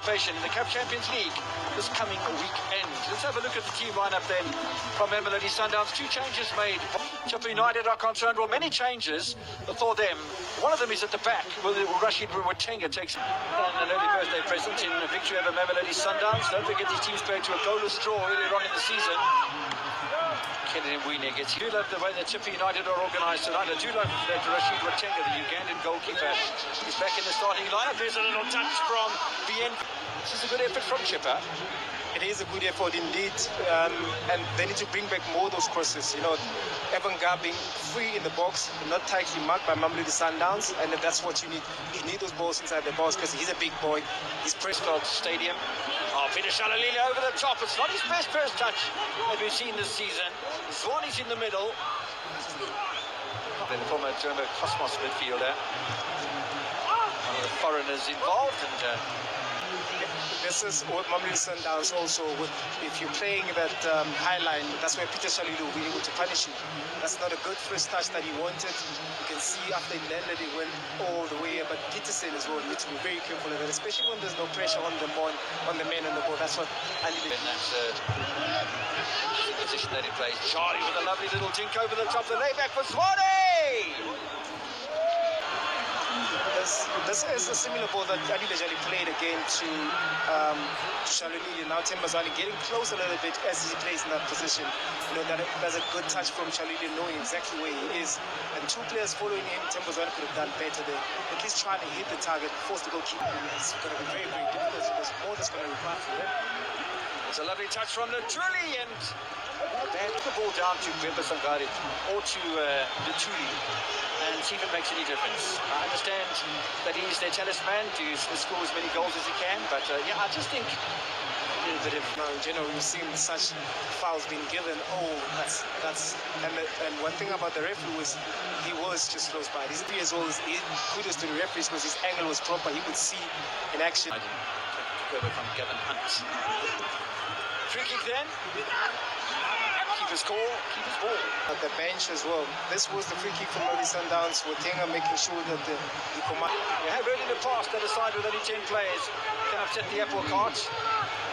participation in the Cup Champions League this coming weekend. Let's have a look at the team lineup then from Mamelodi Sundowns. 2 changes made. Chippa United are concerned. Well, many changes for them. One of them is at the back. Rashid Watenga takes an early birthday present in a victory over Mamelodi Sundowns. Don't forget these teams played to a goalless draw earlier on in the season. Kennedy Mwine gets. I do love the way that Chippa United are organised tonight. I do love that Rashid Watenga, the Ugandan goalkeeper, is back in the starting lineup. There's a little touch from BN. This is a good effort from Chippa. It is a good effort indeed, and they need to bring back more of those crosses. You know, Evan Gar being free in the box, not tightly marked by Mamelodi Sundowns, and that's what you need. You need those balls inside the box because he's a big boy. He's Prescott Stadium. Oh, Peter Shalalili over the top. It's not his best first touch that we've seen this season. Zwani's in the middle. Then former German Cosmos midfielder. One of the foreigners involved, and this is what Mamelodi Sundowns also, if you're playing that high line, that's where Peter Shalilu will be able to punish you. That's not a good first touch that he wanted. You can see after he landed, it went all the way, but Peterson as well needs to be very careful of that, especially when there's no pressure on the man on the ball. That's what I need. And that's the position that he plays. Charlie with a lovely little dink over the top, the layback for Zwani! This is a similar ball that Adila Jali played again to Shalini. Now Tembazwani getting close a little bit as he plays in that position. You know, that's a good touch from Shalini, knowing exactly where he is. And 2 players following him, Tembazwani could have done better there. At least trying to hit the target, force the goalkeeper. It's going to be very, very difficult. So there's more that's going to require for him. It's a lovely touch from Natuli, and they put the ball down to Bemba Sangari or to Natuli, and see if it makes any difference. I understand that he's their talisman to score as many goals as he can, but yeah, I just think a little bit of... In general, we've seen such fouls being given. Oh, and one thing about the referee was he was just close by. His as well as kudos to the referees because his angle was proper. He could see in action. Took over from Gavin Hunt. Free kick then. Keeper's call, keeper's ball. At the bench as well. This was the free kick from Mamelodi Sundowns. Watenga making sure that the command. We have early in the past that a side with only 10 players can upset the apple cart.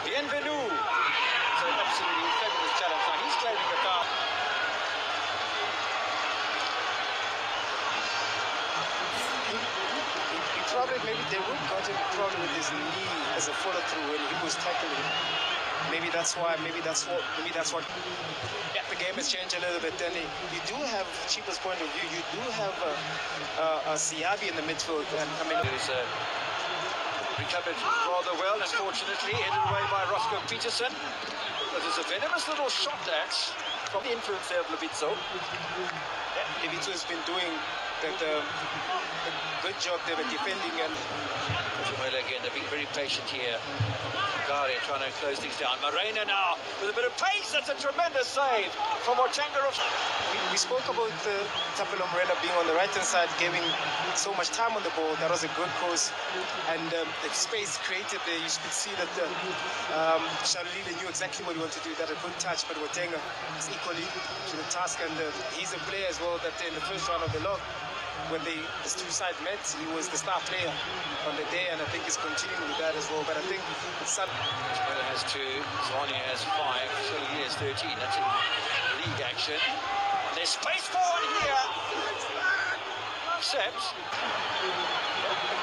Bienvenue. So absolutely fabulous challenge. Now he's claiming the foul. He probably, maybe they would got him probably with his knee as a follow through when he was tackling him. Maybe that's what. Yeah, the game has changed a little bit. Then you do have Chippa's point of view. You do have a Siabi in the midfield, and I mean, it was recovered rather well. Unfortunately, headed away by Roscoe Peterson. But there's a venomous little shot at from the influence there of Levitzo. Yeah, Levitzo has been doing a good job there with defending, and again, they're being very patient here. Gari trying to close things down. Morena now with a bit of pace. That's a tremendous save from Watenga. We spoke about Tapelo Morena being on the right-hand side, giving so much time on the ball. That was a good cross. And the space created there, you could see that Shalili knew exactly what he wanted to do. That a good touch, but Watenga is equally to the task. And he's a player as well that in the first round of the log, when the two sides met, he was the star player on the day, and I think he's continuing with that as well. But I think Miller has 2, Zwani has 5, so he has 13. That's in league action. And there's space for one here. Except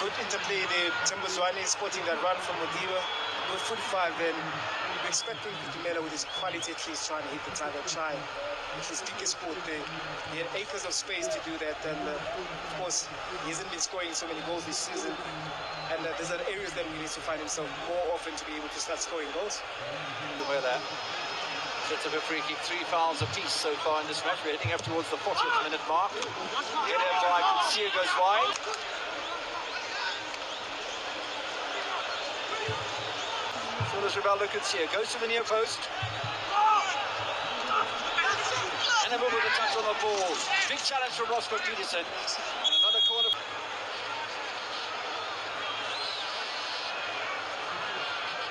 good interplay there. Zwani spotting that run from Modiba. With 45, then we're expecting Kutumela with his quality at least trying to hit the target, try his biggest sport there. He had acres of space to do that, and of course he hasn't been scoring so many goals this season, and there's other areas that we need to find himself more often to be able to start scoring goals. Where that sets up a free kick, 3 fouls apiece so far in this match. We're heading up towards the 40th minute mark. Header by Kutsia goes wide. So as Rivaldo Kutsia goes to the near post. And a with a touch on the ball. Big challenge from Roscoe Peterson. And another corner.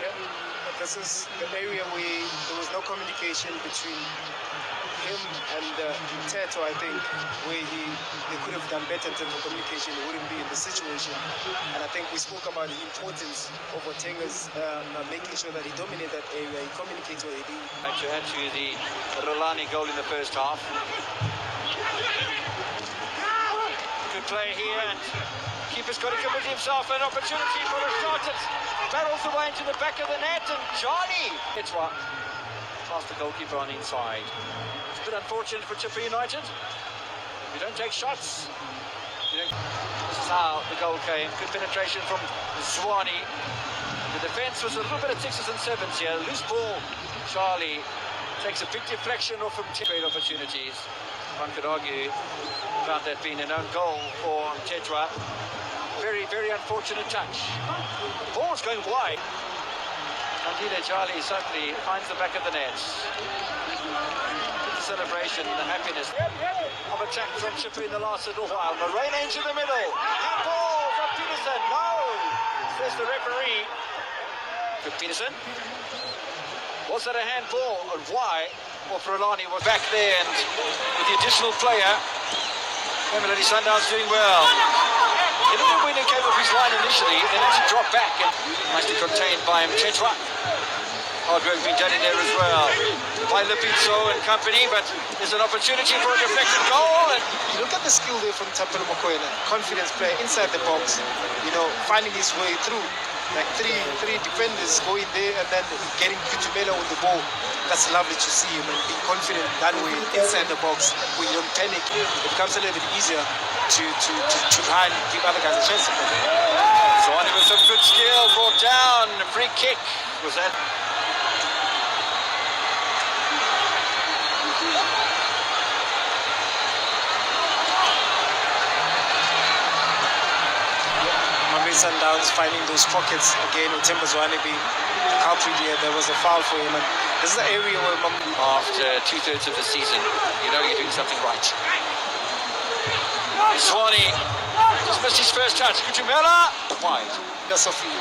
Yeah, this is the area where there was no communication between him and Teto, I think, where they could have done better in terms of communication. He wouldn't be in the situation. And I think we spoke about the importance of Otenga's making sure that he dominates that area, he communicates what he did. To add to the Rolani goal in the first half. Good play here, and keeper's got to commit himself. An opportunity for a shot. It barrels away into the back of the net, and Johnny. It's what? Past the goalkeeper on inside. It's a bit unfortunate for Chippa United. If you don't take shots, this is how the goal came. Good penetration from Zwani. The defence was a little bit of 6s and 7s here. Loose ball. Charlie takes a big deflection off from great opportunities. One could argue about that being an own goal for Tetra. Very, very unfortunate touch. The ball's going wide. Andile Charlie suddenly finds the back of the net. The celebration, the happiness of attack from Chippa in the last little while. Morena into the middle. Handball from Peterson. No, says the referee. Good Peterson. Was that a handball, and why? Well, Rolani was back there, and with the additional player, Mamelodi Sundowns doing well. He didn't win, he came off his line initially, then actually dropped back, and nicely contained by Mchetwa. Hard work being done in there as well by Lipizzo and company, but there's an opportunity for a deflected goal. And you look at the skill there from Tapelo Mokoena, confidence player inside the box, finding his way through. Like three defenders going there and then getting Kutumela with the ball. That's lovely to see him and being confident that way inside the box where you don't panic. It becomes a little bit easier to try and give other guys a chance. Zwani with some good skill, brought down, free kick. Was that? Sundowns finding those pockets again with Themba Zwane being the culprit here. There was a foul for him, and this is the area where after 2/3 of the season, you're doing something right. Zwane just missed his first touch. Kutumela wide. Philosophy,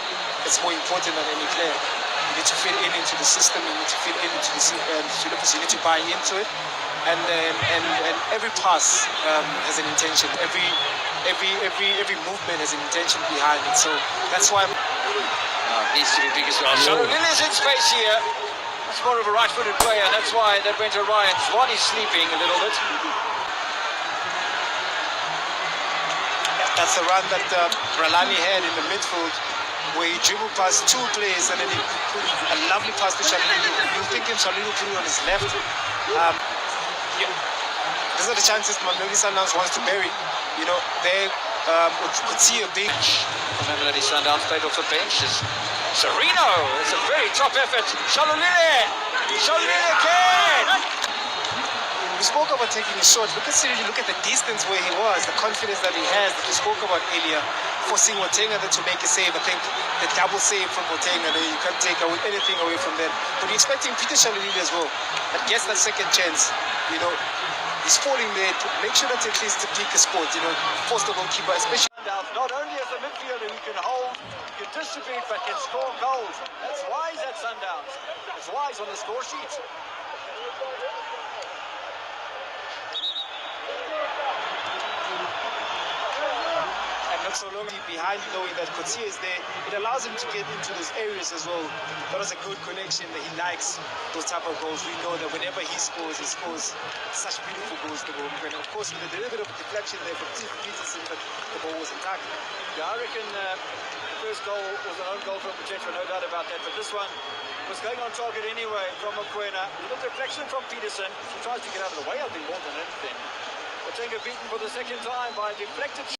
it's more important than any player. You need to fit into the system. You need to fit into the syllabus. You need to buy into it, and every pass has an intention. Every movement has an intention behind it, so that's why needs to be big as well. Lili's in space here. It's more of a right-footed player, and that's why that went to Ryan. Zwani's sleeping a little bit. That's the run that Rolani had in the midfield, where he dribbled past two players and then he put a lovely pass to Shalilu. You think him Shalilu put it on his left. These are the chances Mamelodi Sundowns wants to bury. They could see a big. Mamelodi Sundowns played off the bench. Sereno, it's a very top effort. Shalulile again. We spoke about taking a shot. Look at the distance where he was, the confidence that he has that we spoke about earlier, forcing Otenga to make a save. I think the double save from Otenga, you can't take anything away from that. But you're expecting Peter Shalulile as well. That gets that second chance, he's falling there to make sure that at least to pick a spot, force the goalkeeper, especially. Not only as a midfielder who can hold, can distribute, but can score goals. That's wise at Sundowns. That's wise on the score sheet. Not so long behind, knowing that Kotsia is there, it allows him to get into those areas as well. That was a good connection that he likes those type of goals. We know that whenever he scores such beautiful goals. And of course, with a little bit of deflection there from Peterson, but the ball was intact. Yeah, I reckon the first goal was an own goal from Tetra, no doubt about that. But this one was going on target anyway from Mokoena. A little deflection from Peterson. He tries to get out of the way, I think, more than anything. Otenga beaten for the second time by a deflected